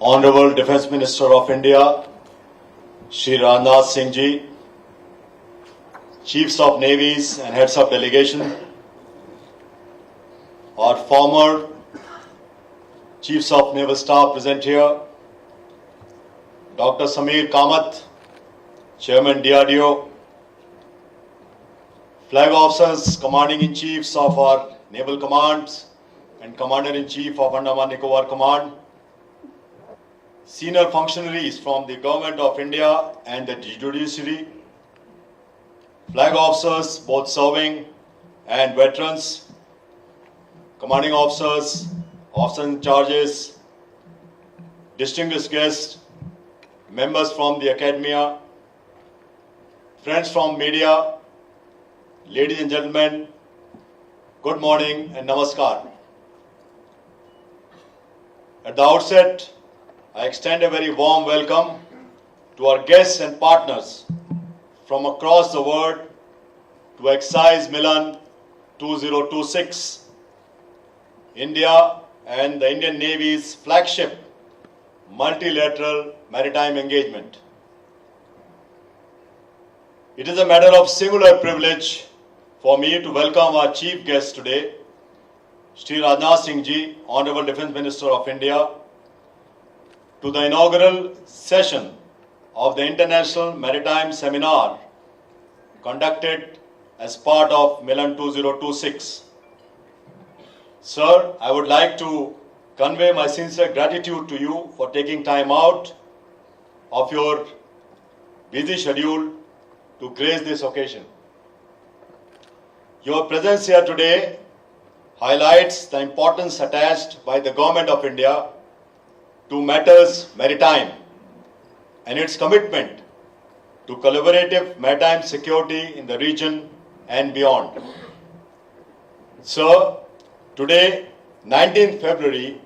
Honorable Defence Minister of India, Shri Rajnath Singh Ji, Chiefs of Navies and Heads of Delegation, our former Chiefs of Naval Staff present here, Dr. Samir Kamath, Chairman DRDO, Flag Officers, Commanding-in-Chiefs of our Naval Commands and Commander-in-Chief of Andaman Nicobar Command, senior functionaries from the Government of India and the Judiciary, Flag Officers, both serving and veterans, Commanding Officers, Officers in Charges, distinguished guests, members from the Academia, friends from media, ladies and gentlemen, good morning and namaskar. At the outset, I extend a very warm welcome to our guests and partners from across the world to Exercise Milan 2026, India and the Indian Navy's flagship multilateral maritime engagement. It is a matter of singular privilege for me to welcome our chief guest today, Shri Rajnath Singh Ji, Honorable Defence Minister of India, to the inaugural session of the International Maritime Seminar conducted as part of Milan 2026. Sir, I would like to convey my sincere gratitude to you for taking time out of your busy schedule to grace this occasion. Your presence here today highlights the importance attached by the Government of India to matters maritime and its commitment to collaborative maritime security in the region and beyond. Sir, today, 19th February,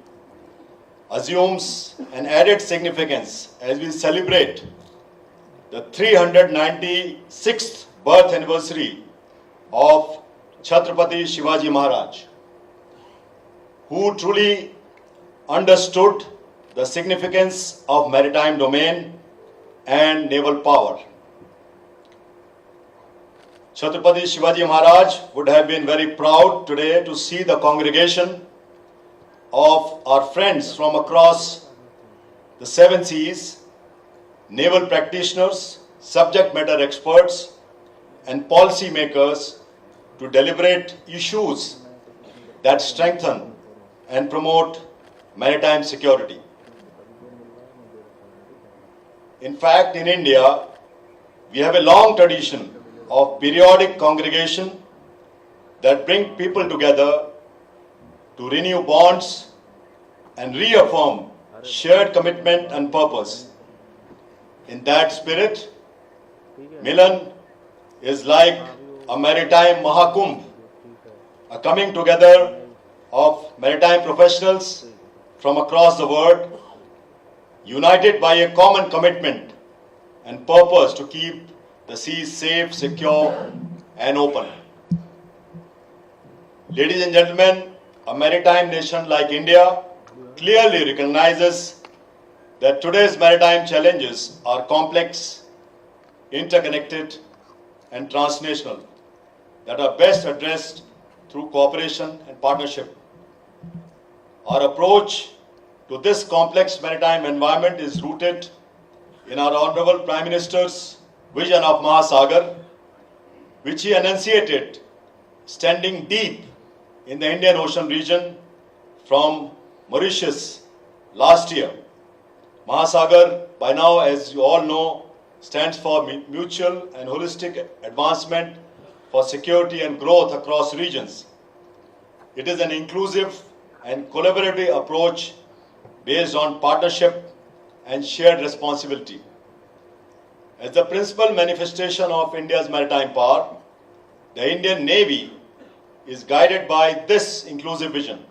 assumes an added significance as we celebrate the 396th birth anniversary of Chhatrapati Shivaji Maharaj, who truly understood the significance of maritime domain and naval power. Chhatrapati Shivaji Maharaj would have been very proud today to see the congregation of our friends from across the seven seas, naval practitioners, subject matter experts, and policy makers to deliberate issues that strengthen and promote maritime security. In fact, in India, we have a long tradition of periodic congregation that bring people together to renew bonds and reaffirm shared commitment and purpose. In that spirit, Milan is like a maritime Mahakumbh, a coming together of maritime professionals from across the world, united by a common commitment and purpose to keep the seas safe, secure, and open. Ladies and gentlemen, a maritime nation like India clearly recognizes that today's maritime challenges are complex, interconnected, and transnational, that are best addressed through cooperation and partnership. Our approach to this complex maritime environment is rooted in our Honorable Prime Minister's vision of Mahasagar, which he enunciated standing deep in the Indian Ocean region from Mauritius last year. Mahasagar, by now, as you all know, stands for mutual and holistic advancement for security and growth across regions. It is an inclusive and collaborative approach based on partnership and shared responsibility. As the principal manifestation of India's maritime power, the Indian Navy is guided by this inclusive vision.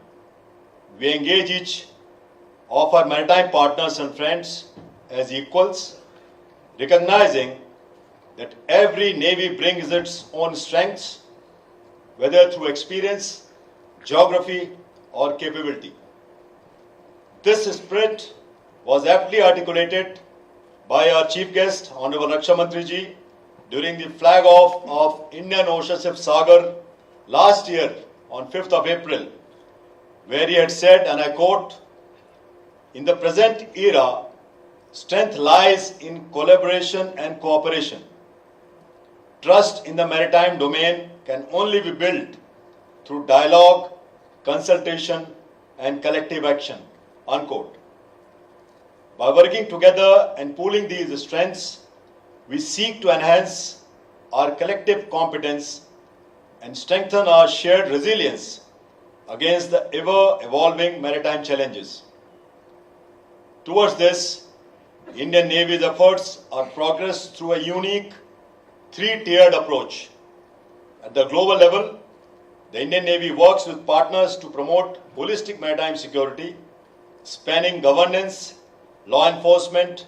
We engage each of our maritime partners and friends as equals, recognizing that every Navy brings its own strengths, whether through experience, geography, or capability. This spirit was aptly articulated by our chief guest, Honorable Raksha Mantri ji, during the flag off of Indian Ocean Ship Sagar last year on 5th of April, where he had said, and I quote, "In the present era, strength lies in collaboration and cooperation. Trust in the maritime domain can only be built through dialogue, consultation, and collective action." Unquote. By working together and pooling these strengths, we seek to enhance our collective competence and strengthen our shared resilience against the ever-evolving maritime challenges. Towards this, Indian Navy's efforts are progressed through a unique three-tiered approach. At the global level, the Indian Navy works with partners to promote holistic maritime security, spanning governance, law enforcement,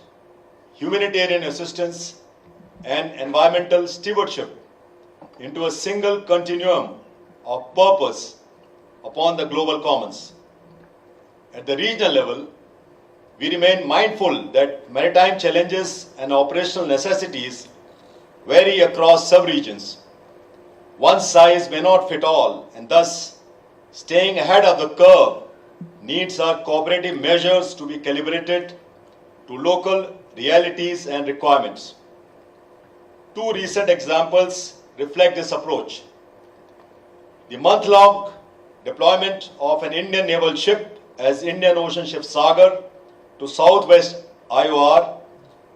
humanitarian assistance, and environmental stewardship into a single continuum of purpose upon the global commons. At the regional level, we remain mindful that maritime challenges and operational necessities vary across sub-regions. One size may not fit all, and thus staying ahead of the curve needs our cooperative measures to be calibrated to local realities and requirements. Two recent examples reflect this approach. The month-long deployment of an Indian naval ship as Indian Ocean Ship Sagar to Southwest IOR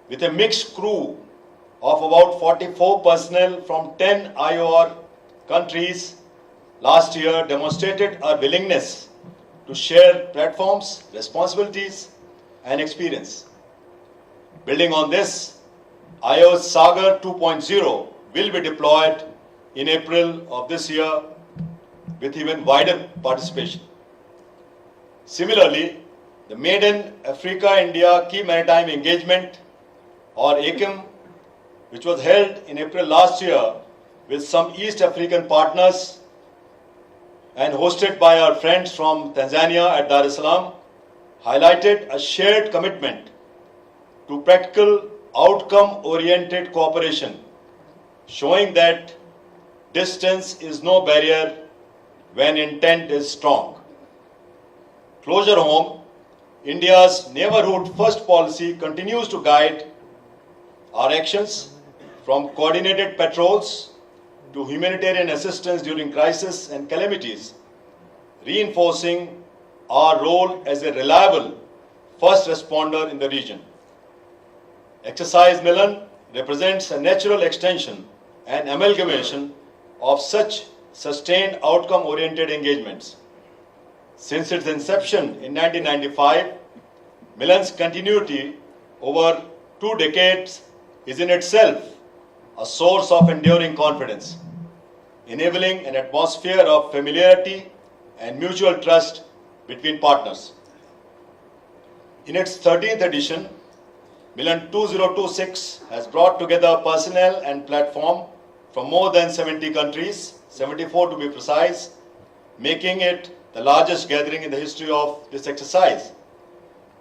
with a mixed crew of about 44 personnel from 10 IOR countries last year demonstrated our willingness to share platforms, responsibilities, and experience. Building on this, IOS Sagar 2.0 will be deployed in April of this year with even wider participation. Similarly, the maiden Africa-India Key Maritime Engagement, or AKIM, which was held in April last year with some East African partners and hosted by our friends from Tanzania at Dar es Salaam, highlighted a shared commitment to practical, outcome-oriented cooperation, showing that distance is no barrier when intent is strong. Closer home, India's neighborhood first policy continues to guide our actions, from coordinated patrols to humanitarian assistance during crisis and calamities, reinforcing our role as a reliable first responder in the region. Exercise Milan represents a natural extension and amalgamation of such sustained outcome-oriented engagements. Since its inception in 1995, Milan's continuity over 2 decades is in itself a source of enduring confidence, enabling an atmosphere of familiarity and mutual trust between partners. In its 13th edition, Milan 2026 has brought together personnel and platform from more than 70 countries, 74 to be precise, making it the largest gathering in the history of this exercise.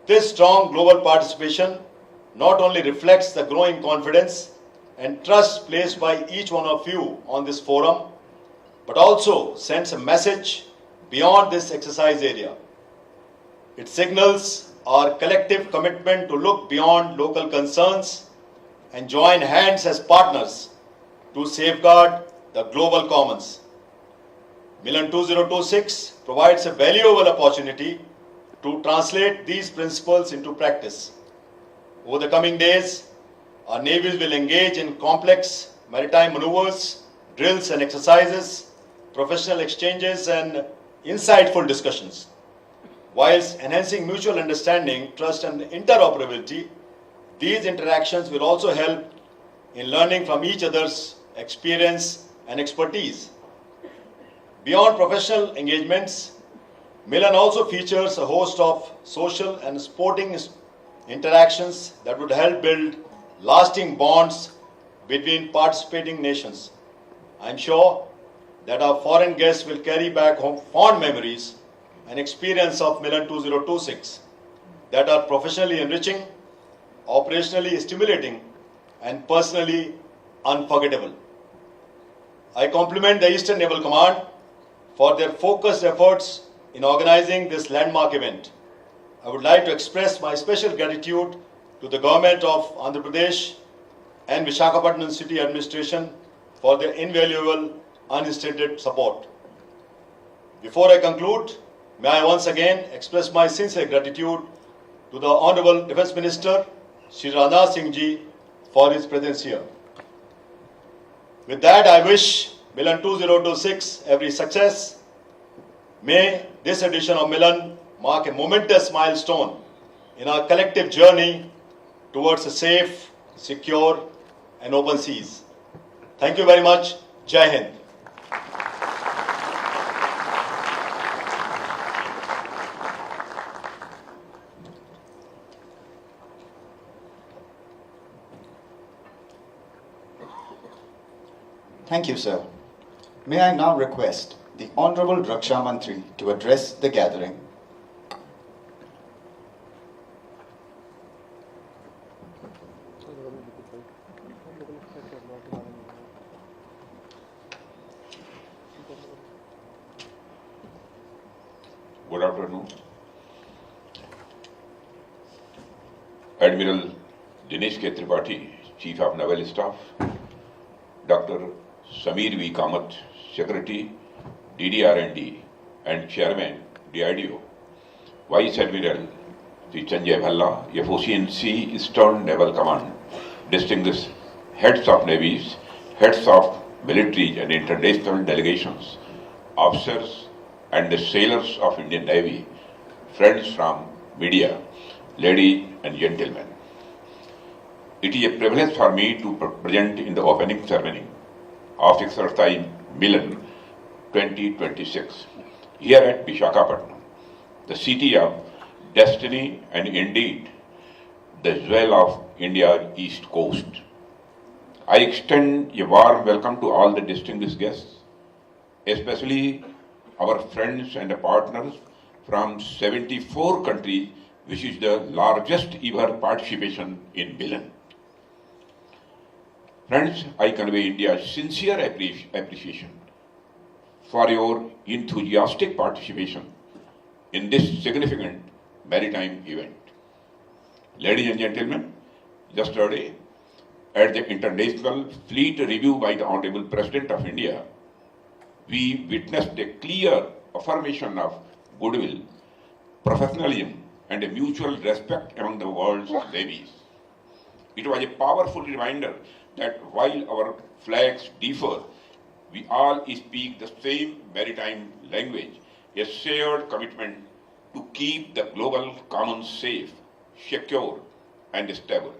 This strong global participation not only reflects the growing confidence and trust placed by each one of you on this forum, but also sends a message beyond this exercise area. It signals our collective commitment to look beyond local concerns and join hands as partners to safeguard the global commons. Milan 2026 provides a valuable opportunity to translate these principles into practice. Over the coming days, our navies will engage in complex maritime maneuvers, drills and exercises, professional exchanges and insightful discussions. Whilst enhancing mutual understanding, trust and interoperability, these interactions will also help in learning from each other's experience and expertise. Beyond professional engagements, Milan also features a host of social and sporting interactions that would help build lasting bonds between participating nations. I am sure that our foreign guests will carry back home fond memories and experience of Milan 2026. that are professionally enriching, operationally stimulating, and personally unforgettable. I compliment the Eastern Naval Command for their focused efforts in organizing this landmark event. I would like to express my special gratitude to the Government of Andhra Pradesh and Visakhapatnam City Administration for their invaluable, unstinted support. Before I conclude, may I once again express my sincere gratitude to the Honorable Defence Minister, Shri Rajnath Singh Ji, for his presence here. With that, I wish Milan 2026 every success. May this edition of Milan mark a momentous milestone in our collective journey towards a safe, secure, and open seas. Thank you very much. Jai Hind. Thank you, sir. May I now request the Honorable Raksha Mantri to address the gathering. Good afternoon. Admiral Dinesh K. Tripathi, Chief of Naval Staff, Dr. Samir V. Kamath, Secretary, DDR&D and Chairman, DIDO, Vice Admiral Sri Sanjay Bhalla, FOCNC Eastern Naval Command, distinguished heads of navies, heads of military and international delegations, officers and the sailors of Indian Navy, friends from media, ladies and gentlemen. It is a privilege for me to present in the opening ceremony of Exercise Milan 2026 here at Visakhapatnam, the city of destiny and indeed the jewel of India's east coast. I extend a warm welcome to all the distinguished guests, especially our friends and partners from 74 countries, which is the largest ever participation in Milan. Friends, I convey India's sincere appreciation for your enthusiastic participation in this significant maritime event. Ladies and gentlemen, yesterday at the International Fleet Review by the Honorable President of India, we witnessed a clear affirmation of goodwill, professionalism, and a mutual respect among the world's navies. It was a powerful reminder that while our flags differ, we all speak the same maritime language, a shared commitment to keep the global commons safe, secure, and stable.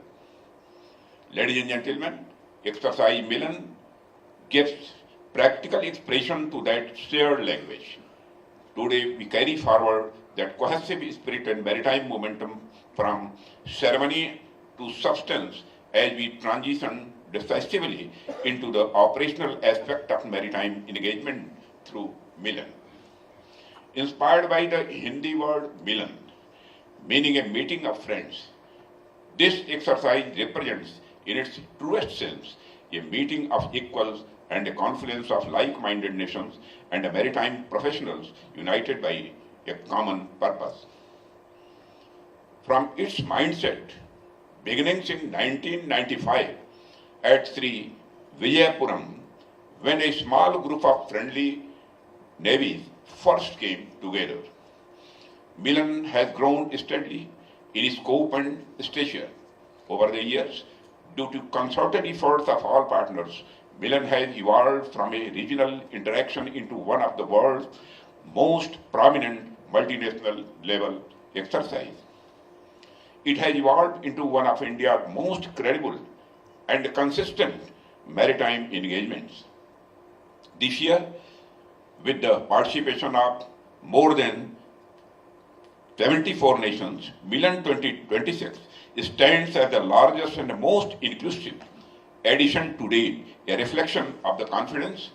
Ladies and gentlemen, Exercise Milan gives practical expression to that shared language. Today, we carry forward that cohesive spirit and maritime momentum from ceremony to substance as we transition decisively into the operational aspect of maritime engagement through Milan. Inspired by the Hindi word Milan, meaning a meeting of friends, this exercise represents in its truest sense a meeting of equals and a confluence of like-minded nations and maritime professionals united by a common purpose. From its mindset, beginning in 1995 at Sri Vijayapuram, when a small group of friendly navies first came together. Milan has grown steadily in scope and stature. Over the years, due to concerted efforts of all partners, Milan has evolved from a regional interaction into one of the world's most prominent multinational level exercise. It has evolved into one of India's most credible and consistent maritime engagements. This year, with the participation of more than 74 nations, Milan 2026 stands as the largest and most inclusive edition to date, a reflection of the confidence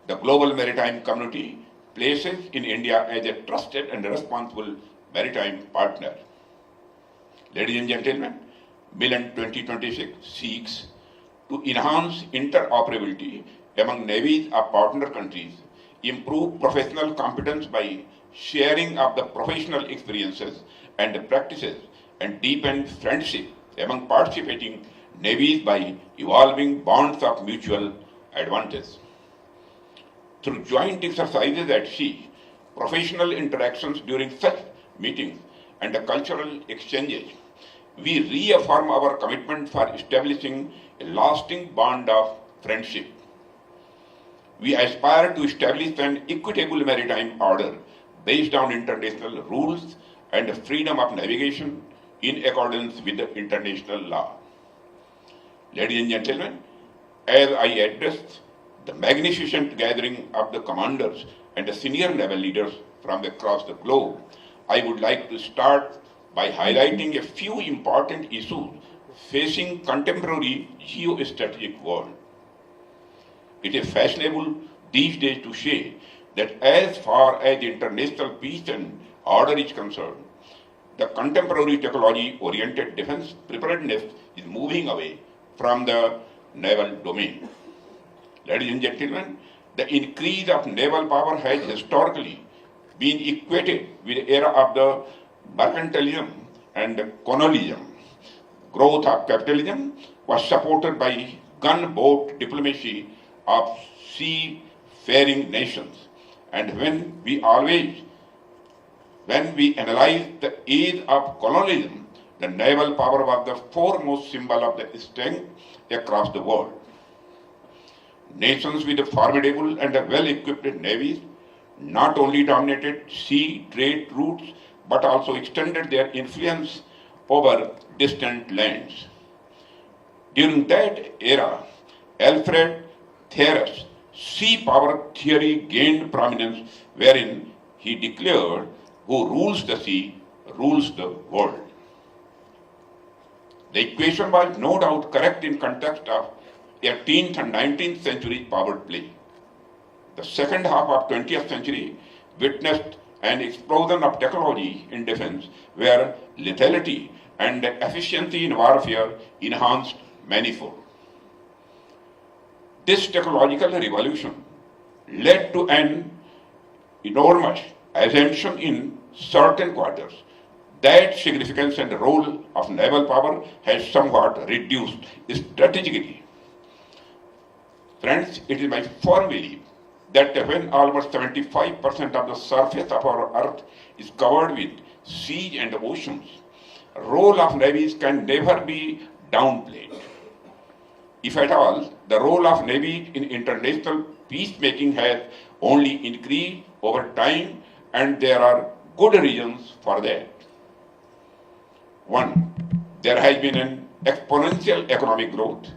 the global maritime community places in India as a trusted and responsible maritime partner. Ladies and gentlemen, Bill 2026 seeks to enhance interoperability among navies of partner countries, improve professional competence by sharing of the professional experiences and practices, and deepen friendship among participating navies by evolving bonds of mutual advantage. Through joint exercises at sea, professional interactions during such meetings, and cultural exchanges, we reaffirm our commitment for establishing a lasting bond of friendship. We aspire to establish an equitable maritime order based on international rules and freedom of navigation in accordance with the international law. Ladies and gentlemen, as I address the magnificent gathering of the commanders and the senior naval leaders from across the globe, I would like to start by highlighting a few important issues facing contemporary geostrategic world. It is fashionable these days to say that as far as international peace and order is concerned, the contemporary technology-oriented defense preparedness is moving away from the naval domain. Ladies and gentlemen, the increase of naval power has historically been equated with the era of the mercantilism and colonialism. Growth of capitalism was supported by gunboat diplomacy of seafaring nations. And when we analyze the age of colonialism, the naval power was the foremost symbol of the strength across the world. Nations with formidable and well-equipped navies not only dominated sea trade routes, but also extended their influence over distant lands. During that era, Alfred Thaier's sea power theory gained prominence, wherein he declared, "Who rules the sea, rules the world." The equation was no doubt correct in context of 18th and 19th century power play. The second half of 20th century witnessed an explosion of technology in defense where lethality and efficiency in warfare enhanced manifold. This technological revolution led to an enormous assumption in certain quarters that significance and role of naval power has somewhat reduced strategically. Friends, it is my firm belief that when almost 75% of the surface of our earth is covered with seas and oceans, the role of navies can never be downplayed. If at all, the role of navies in international peacemaking has only increased over time, and there are good reasons for that. One, there has been an exponential economic growth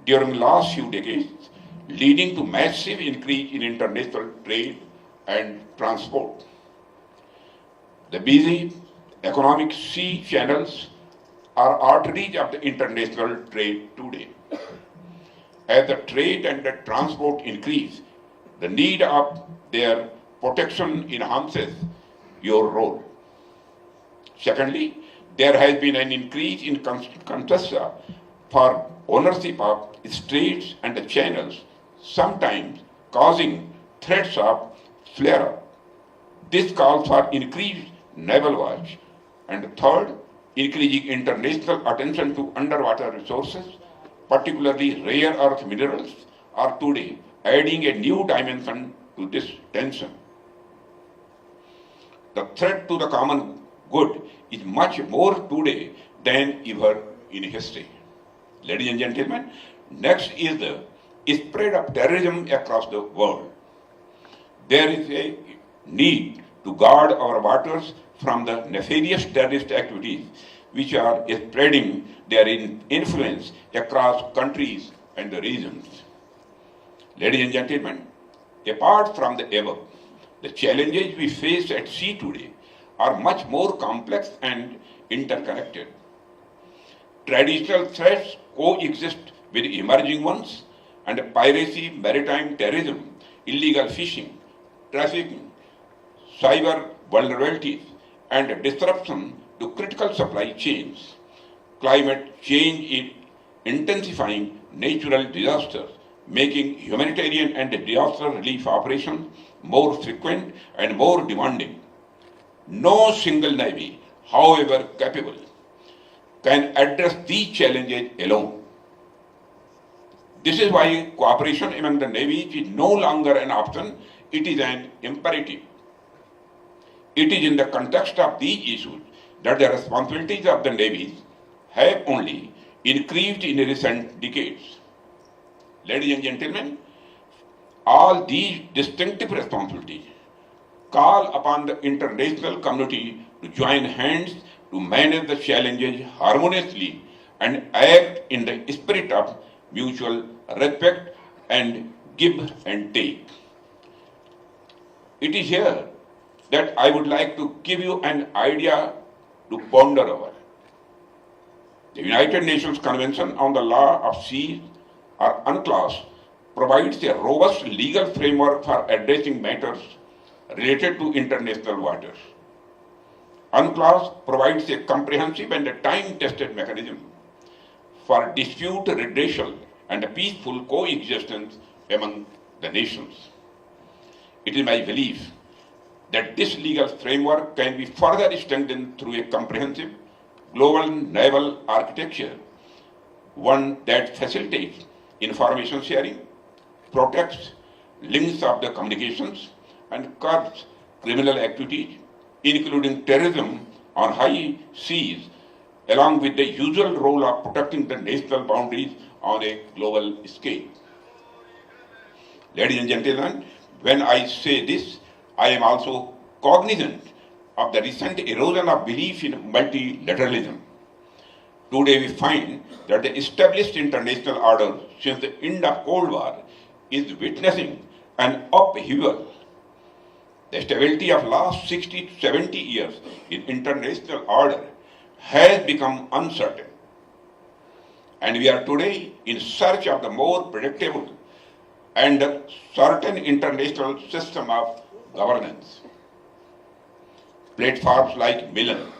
during the last few decades, leading to massive increase in international trade and transport. The busy economic sea channels are arteries of the international trade today. As the trade and the transport increase, the need of their protection enhances your role. Secondly, there has been an increase in contest for ownership of straits and the channels, sometimes causing threats of flare-up. This calls for increased naval watch. And third, increasing international attention to underwater resources, particularly rare earth minerals, are today adding a new dimension to this tension. The threat to the common good is much more today than ever in history. Ladies and gentlemen, next is the spread of terrorism across the world. There is a need to guard our waters from the nefarious terrorist activities which are spreading their influence across countries and the regions. Ladies and gentlemen, apart from the above, the challenges we face at sea today are much more complex and interconnected. Traditional threats coexist with emerging ones, and piracy, maritime terrorism, illegal fishing, trafficking, cyber vulnerabilities, and disruption to critical supply chains. Climate change is intensifying natural disasters, making humanitarian and disaster relief operations more frequent and more demanding. No single navy, however capable, can address these challenges alone. This is why cooperation among the navies is no longer an option, it is an imperative. It is in the context of these issues that the responsibilities of the navies have only increased in recent decades. Ladies and gentlemen, all these distinctive responsibilities call upon the international community to join hands to manage the challenges harmoniously and act in the spirit of mutual respect and give and take. It is here that I would like to give you an idea to ponder over. The United Nations Convention on the Law of Seas, or UNCLOS, provides a robust legal framework for addressing matters related to international waters. UNCLOS provides a comprehensive and a time-tested mechanism for dispute redressal and a peaceful coexistence among the nations. It is my belief that this legal framework can be further strengthened through a comprehensive global naval architecture, one that facilitates information sharing, protects links of the communications, and curbs criminal activities, including terrorism on high seas, along with the usual role of protecting the national boundaries on a global scale. Ladies and gentlemen, when I say this, I am also cognizant of the recent erosion of belief in multilateralism. Today we find that the established international order since the end of Cold War is witnessing an upheaval. The stability of last 60 to 70 years in international order has become uncertain. And we are today in search of the more predictable and certain international system of governance. Platforms like Milan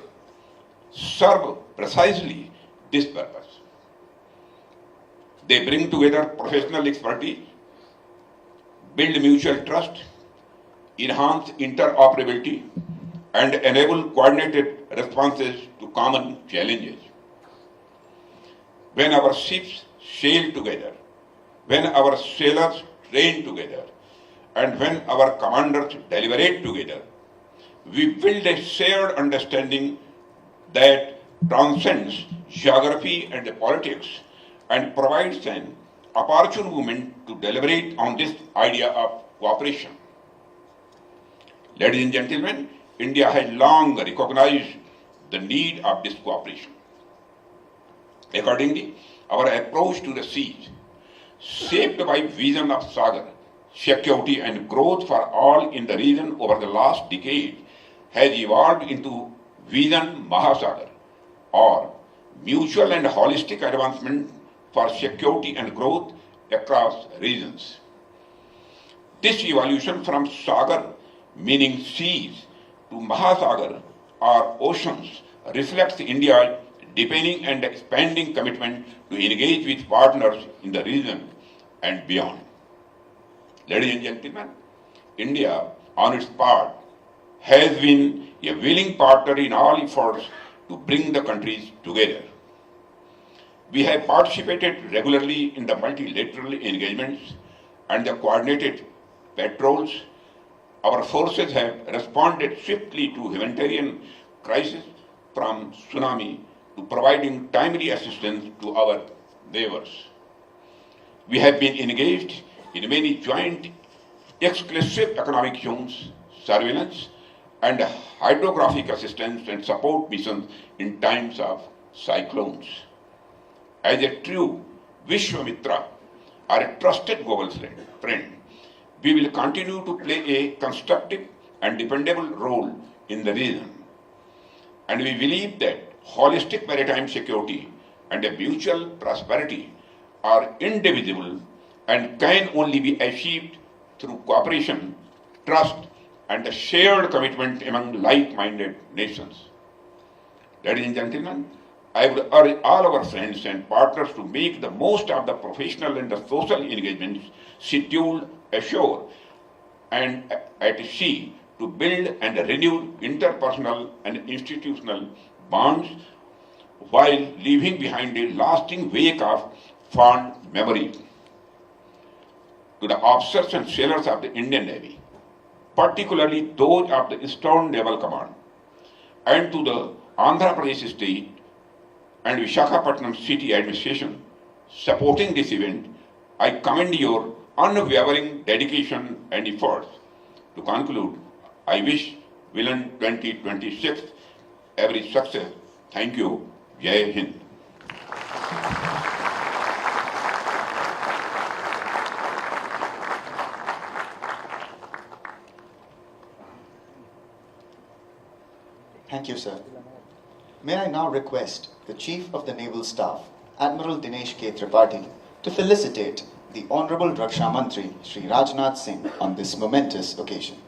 serve precisely this purpose. They bring together professional expertise, build mutual trust, enhance interoperability, and enable coordinated responses to common challenges. When our ships sail together, when our sailors train together, and when our commanders deliberate together, we build a shared understanding that transcends geography and politics and provides an opportune moment to deliberate on this idea of cooperation. Ladies and gentlemen, India has long recognized the need of this cooperation. Accordingly, our approach to the seas, shaped by vision of Sagar, security and growth for all in the region over the last decade, has evolved into Vision Mahasagar, or mutual and holistic advancement for security and growth across regions. This evolution from Sagar, meaning seas, to Mahasagar, or oceans, reflects India's deepening and expanding commitment to engage with partners in the region and beyond. Ladies and gentlemen, India, on its part, has been a willing partner in all efforts to bring the countries together. We have participated regularly in the multilateral engagements and the coordinated patrols. Our forces have responded swiftly to humanitarian crises, from tsunami to providing timely assistance to our neighbors. We have been engaged in many joint exclusive economic zones, surveillance, and hydrographic assistance and support missions in times of cyclones. As a true Vishwamitra, or a trusted global friend, we will continue to play a constructive and dependable role in the region. And we believe that holistic maritime security and a mutual prosperity are indivisible and can only be achieved through cooperation, trust, and a shared commitment among like-minded nations. Ladies and gentlemen, I would urge all our friends and partners to make the most of the professional and the social engagements scheduled ashore and at sea to build and renew interpersonal and institutional bonds while leaving behind a lasting wake of fond memories. To the officers and sailors of the Indian Navy, particularly those of the Eastern Naval Command, and to the Andhra Pradesh State and Visakhapatnam City Administration supporting this event, I commend your unwavering dedication and efforts. To conclude, I wish Villain 2026 every success. Thank you. Jai Hind. Thank you, sir. May I now request the Chief of the Naval Staff, Admiral Dinesh K. Tripathi, to felicitate the Honorable Raksha Mantri, Shri Rajnath Singh, on this momentous occasion.